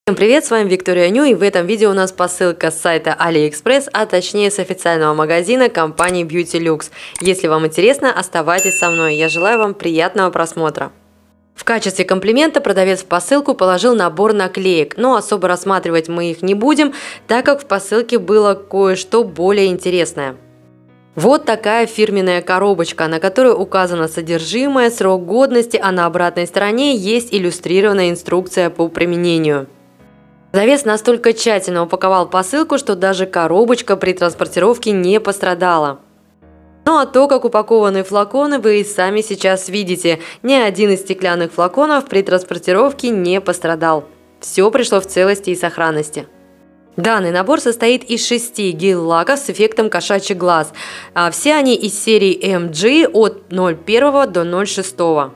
Всем привет, с вами Виктория Ню, и в этом видео у нас посылка с сайта AliExpress, а точнее с официального магазина компании Beauty Lux. Если вам интересно, оставайтесь со мной, я желаю вам приятного просмотра. В качестве комплимента продавец в посылку положил набор наклеек, но особо рассматривать мы их не будем, так как в посылке было кое-что более интересное. Вот такая фирменная коробочка, на которой указано содержимое, срок годности, а на обратной стороне есть иллюстрированная инструкция по применению. Продавец настолько тщательно упаковал посылку, что даже коробочка при транспортировке не пострадала. Ну а то, как упакованы флаконы, вы и сами сейчас видите. Ни один из стеклянных флаконов при транспортировке не пострадал. Все пришло в целости и сохранности. Данный набор состоит из 6 гель-лаков с эффектом кошачий глаз. Все они из серии MG от 0,1 до 0,6.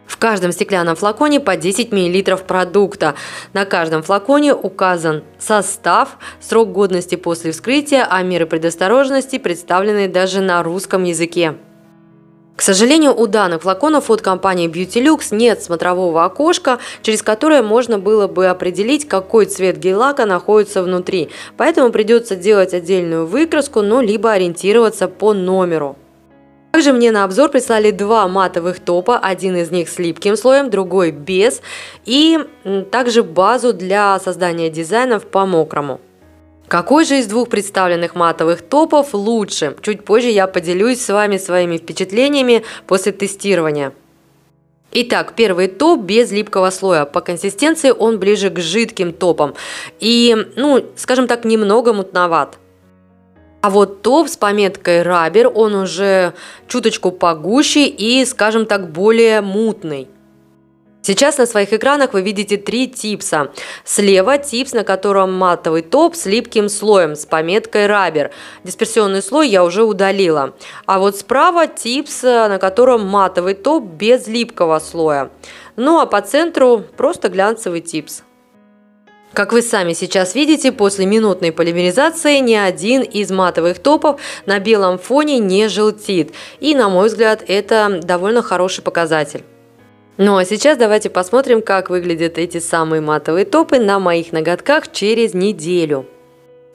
В каждом стеклянном флаконе по 10 мл продукта. На каждом флаконе указан состав, срок годности после вскрытия, а меры предосторожности представлены даже на русском языке. К сожалению, у данных флаконов от компании Beauty Lux нет смотрового окошка, через которое можно было бы определить, какой цвет гель-лака находится внутри. Поэтому придется делать отдельную выкраску, либо ориентироваться по номеру. Также мне на обзор прислали два матовых топа, один из них с липким слоем, другой без, и также базу для создания дизайнов по мокрому. Какой же из двух представленных матовых топов лучше? Чуть позже я поделюсь с вами своими впечатлениями после тестирования. Итак, первый топ без липкого слоя. По консистенции он ближе к жидким топам и, скажем так, немного мутноват. А вот топ с пометкой Rubber, он уже чуточку погуще и, скажем так, более мутный. Сейчас на своих экранах вы видите три типса. Слева типс, на котором матовый топ с липким слоем с пометкой Rubber. Дисперсионный слой я уже удалила. А вот справа типс, на котором матовый топ без липкого слоя. Ну а по центру просто глянцевый типс. Как вы сами сейчас видите, после минутной полимеризации ни один из матовых топов на белом фоне не желтит. И, на мой взгляд, это довольно хороший показатель. Ну а сейчас давайте посмотрим, как выглядят эти самые матовые топы на моих ноготках через неделю.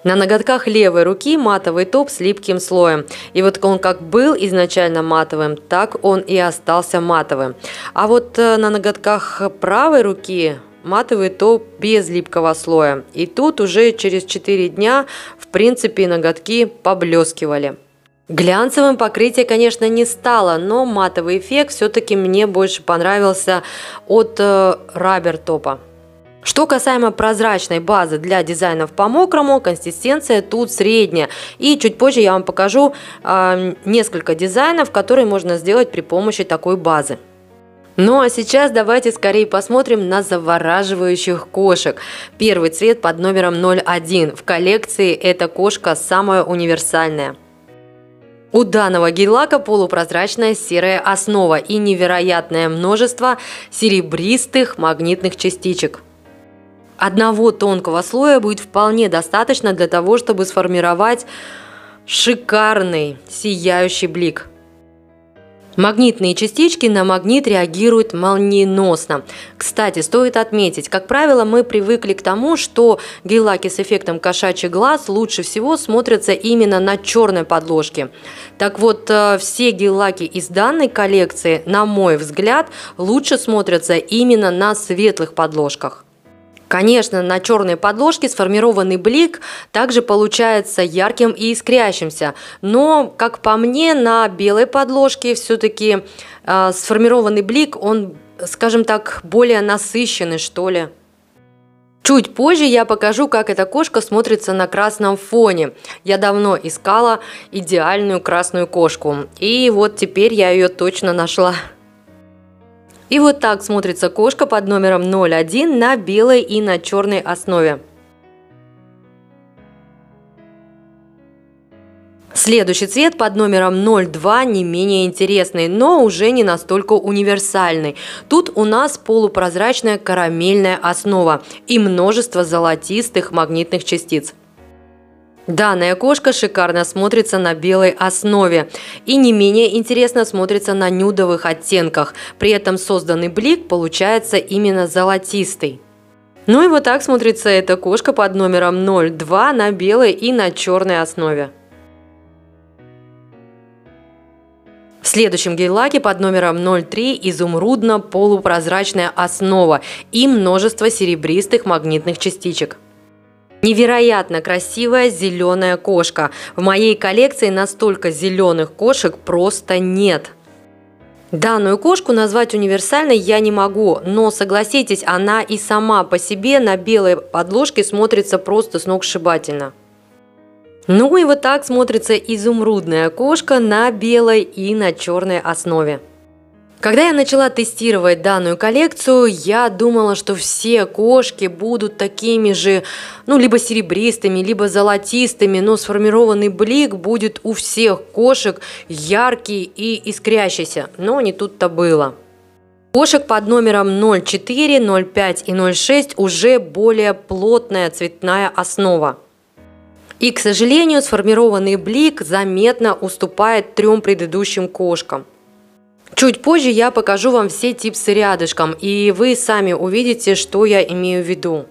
На ноготках левой руки матовый топ с липким слоем. И вот он как был изначально матовым, так он и остался матовым. А вот на ноготках правой руки матовый топ без липкого слоя. И тут уже через 4 дня, в принципе, ноготки поблескивали. Глянцевым покрытие, конечно, не стало, но матовый эффект все-таки мне больше понравился от Rubber топа. Что касаемо прозрачной базы для дизайнов по мокрому, консистенция тут средняя. И чуть позже я вам покажу несколько дизайнов, которые можно сделать при помощи такой базы. Ну а сейчас давайте скорее посмотрим на завораживающих кошек. Первый цвет под номером 01. В коллекции эта кошка самая универсальная. У данного гель-лака полупрозрачная серая основа и невероятное множество серебристых магнитных частичек. Одного тонкого слоя будет вполне достаточно для того, чтобы сформировать шикарный сияющий блик. Магнитные частички на магнит реагируют молниеносно. Кстати, стоит отметить, как правило, мы привыкли к тому, что гель-лаки с эффектом кошачий глаз лучше всего смотрятся именно на черной подложке. Так вот, все гель-лаки из данной коллекции, на мой взгляд, лучше смотрятся именно на светлых подложках. Конечно, на черной подложке сформированный блик также получается ярким и искрящимся, но, как по мне, на белой подложке все-таки сформированный блик, он, скажем так, более насыщенный, что ли. Чуть позже я покажу, как эта кошка смотрится на красном фоне. Я давно искала идеальную красную кошку, и вот теперь я ее точно нашла. И вот так смотрится кошка под номером 01 на белой и на черной основе. Следующий цвет под номером 02 не менее интересный, но уже не настолько универсальный. Тут у нас полупрозрачная карамельная основа и множество золотистых магнитных частиц. Данная кошка шикарно смотрится на белой основе и не менее интересно смотрится на нюдовых оттенках. При этом созданный блик получается именно золотистый. Ну и вот так смотрится эта кошка под номером 02 на белой и на черной основе. В следующем гель-лаке под номером 03 изумрудно-полупрозрачная основа и множество серебристых магнитных частичек. Невероятно красивая зеленая кошка. В моей коллекции настолько зеленых кошек просто нет. Данную кошку назвать универсальной я не могу, но согласитесь, она и сама по себе на белой подложке смотрится просто сногсшибательно. Ну и вот так смотрится изумрудная кошка на белой и на черной основе. Когда я начала тестировать данную коллекцию, я думала, что все кошки будут такими же, либо серебристыми, либо золотистыми, но сформированный блик будет у всех кошек яркий и искрящийся, но не тут-то было. Кошек под номером 04, 05 и 06 уже более плотная цветная основа. И, к сожалению, сформированный блик заметно уступает 3 предыдущим кошкам. Чуть позже я покажу вам все типсы рядышком, и вы сами увидите, что я имею в виду.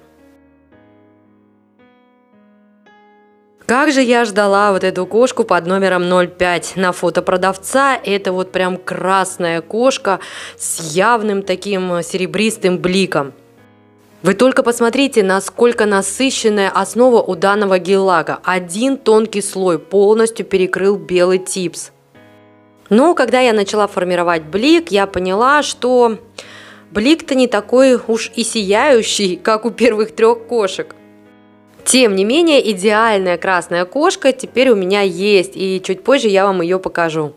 Как же я ждала вот эту кошку под номером 05. На фото продавца это вот прям красная кошка с явным таким серебристым бликом. Вы только посмотрите, насколько насыщенная основа у данного гель-лака. Один тонкий слой полностью перекрыл белый типс. Но когда я начала формировать блик, я поняла, что блик-то не такой уж и сияющий, как у первых 3 кошек. Тем не менее, идеальная красная кошка теперь у меня есть, и чуть позже я вам ее покажу.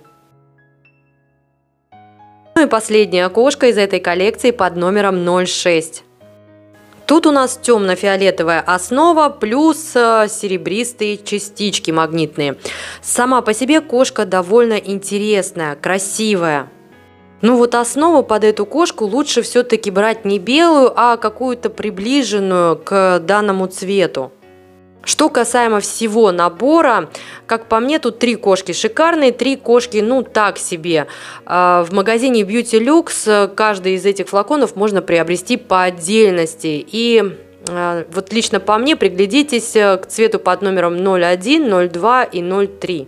Ну и последняя кошка из этой коллекции под номером 06. Тут у нас темно-фиолетовая основа плюс серебристые частички магнитные. Сама по себе кошка довольно интересная, красивая. Ну вот основу под эту кошку лучше все-таки брать не белую, а какую-то приближенную к данному цвету. Что касаемо всего набора, как по мне, тут 3 кошки шикарные, 3 кошки, так себе. В магазине Beauty Lux каждый из этих флаконов можно приобрести по отдельности. И вот лично по мне приглядитесь к цвету под номером 01, 02 и 03.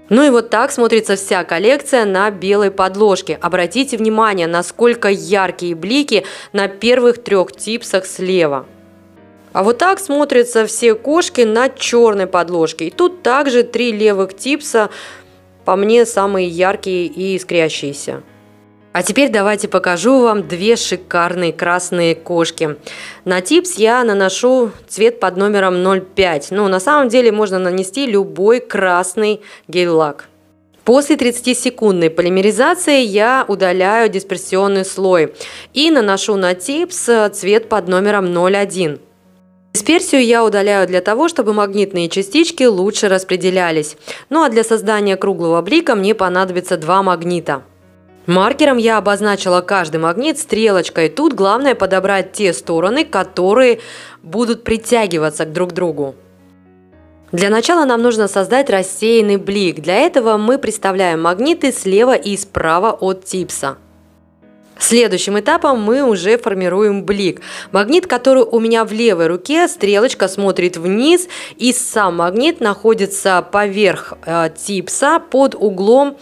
Ну и вот так смотрится вся коллекция на белой подложке. Обратите внимание, насколько яркие блики на первых 3 типсах слева. А вот так смотрятся все кошки на черной подложке. И тут также 3 левых типса, по мне, самые яркие и искрящиеся. А теперь давайте покажу вам 2 шикарные красные кошки. На типс я наношу цвет под номером 05. Но на самом деле можно нанести любой красный гель-лак. После 30-секундной полимеризации я удаляю дисперсионный слой и наношу на типс цвет под номером 01. Дисперсию я удаляю для того, чтобы магнитные частички лучше распределялись. Ну а для создания круглого блика мне понадобится 2 магнита. Маркером я обозначила каждый магнит стрелочкой. Тут главное подобрать те стороны, которые будут притягиваться друг к другу. Для начала нам нужно создать рассеянный блик. Для этого мы представляем магниты слева и справа от типса. Следующим этапом мы уже формируем блик. Магнит, который у меня в левой руке, стрелочка смотрит вниз, и сам магнит находится поверх типса под углом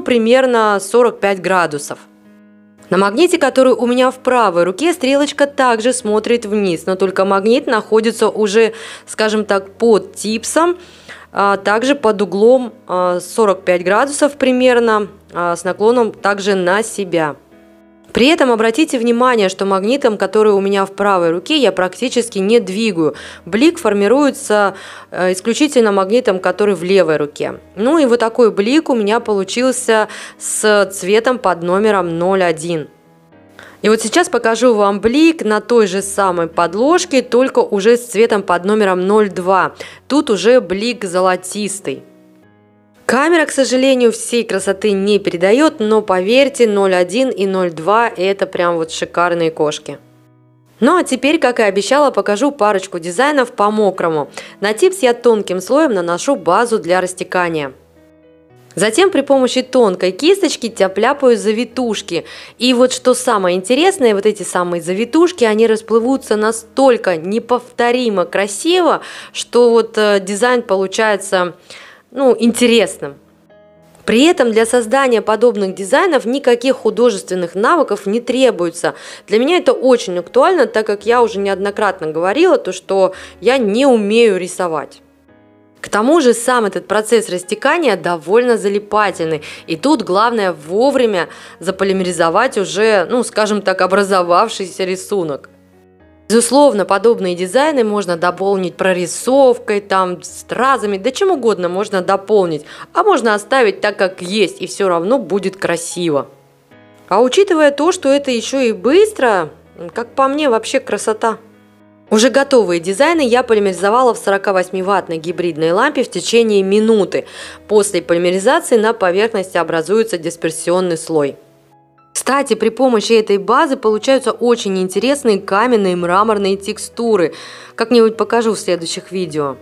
примерно 45 градусов. На магните, который у меня в правой руке, стрелочка также смотрит вниз, но только магнит находится уже, скажем так, под типсом, также под углом 45 градусов примерно, с наклоном также на себя. При этом обратите внимание, что магнитом, который у меня в правой руке, я практически не двигаю. Блик формируется исключительно магнитом, который в левой руке. Ну и вот такой блик у меня получился с цветом под номером 01. И вот сейчас покажу вам блик на той же самой подложке, только уже с цветом под номером 02. Тут уже блик золотистый. Камера, к сожалению, всей красоты не передает, но поверьте, 01 и 02 это прям вот шикарные кошки. Ну а теперь, как и обещала, покажу парочку дизайнов по мокрому. На типс я тонким слоем наношу базу для растекания. Затем при помощи тонкой кисточки тяп-ляпаю завитушки. И вот что самое интересное, вот эти самые завитушки, они расплывутся настолько неповторимо красиво, что вот дизайн получается, интересным. При этом для создания подобных дизайнов никаких художественных навыков не требуется. Для меня это очень актуально, так как я уже неоднократно говорила, что я не умею рисовать. К тому же сам этот процесс растекания довольно залипательный, и тут главное вовремя заполимеризовать уже, скажем так, образовавшийся рисунок. Безусловно, подобные дизайны можно дополнить прорисовкой, стразами, да чем угодно можно дополнить, а можно оставить так, как есть, и все равно будет красиво. А учитывая то, что это еще и быстро, как по мне, вообще красота. Уже готовые дизайны я полимеризовала в 48-ваттной гибридной лампе в течение минуты. После полимеризации на поверхности образуется дисперсионный слой. Кстати, при помощи этой базы получаются очень интересные каменные и мраморные текстуры. Как-нибудь покажу в следующих видео.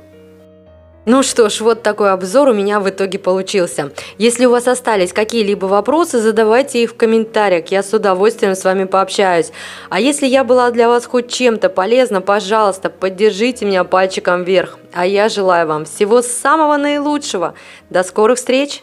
Ну что ж, вот такой обзор у меня в итоге получился. Если у вас остались какие-либо вопросы, задавайте их в комментариях, я с удовольствием с вами пообщаюсь. А если я была для вас хоть чем-то полезна, пожалуйста, поддержите меня пальчиком вверх. А я желаю вам всего самого наилучшего. До скорых встреч!